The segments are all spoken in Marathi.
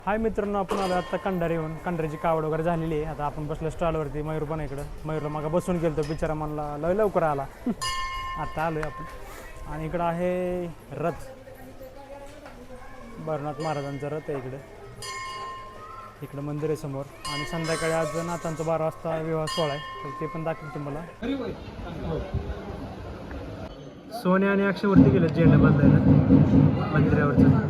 हाय मित्रांनो, आपण आलो आता कंडारी येऊन. कंडारीची कावड वगैरे झालेली आहे. आता आपण बसलो स्टॉलवरती. मयूर पण इकडं. मयूरला मग बसून गेलो तो बिचारा, म्हणला लय लवकर आला. आता आलो आहे आपण. आणि इकडं आहे रथ, भरनाथ महाराजांचा रथ आहे इकडे. इकडं मंदिर आहे समोर. आणि संध्याकाळी आज नाथांचा 12 वाजता विवाह सोहळा आहे, तर ते पण दाखवतो तुम्हाला. सोन्या आणि अक्षयवरती गेलं झेंडा बांधायला मंदिरावरचं.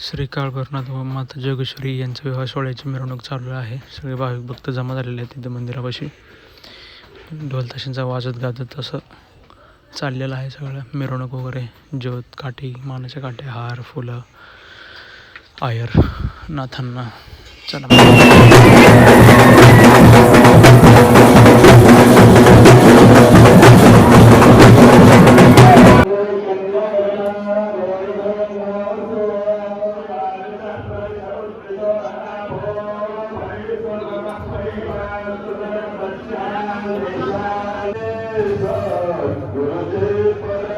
श्री काळभैरवनाथ व माता जोगेश्वरी यांच्या विवाह सोहळ्याची मिरवणूक चालू आहे. सगळे भाविक भक्त जमा झालेले आहेत तिथे मंदिरापाशी. ढोल ताशांचा वाजत गाजत असं चाललेलं आहे सगळं मिरवणूक वगैरे. ज्योत, काठी, मानाच्या काठ्या, हार, फुलं, आयर नाथांना. चला गुरुदेव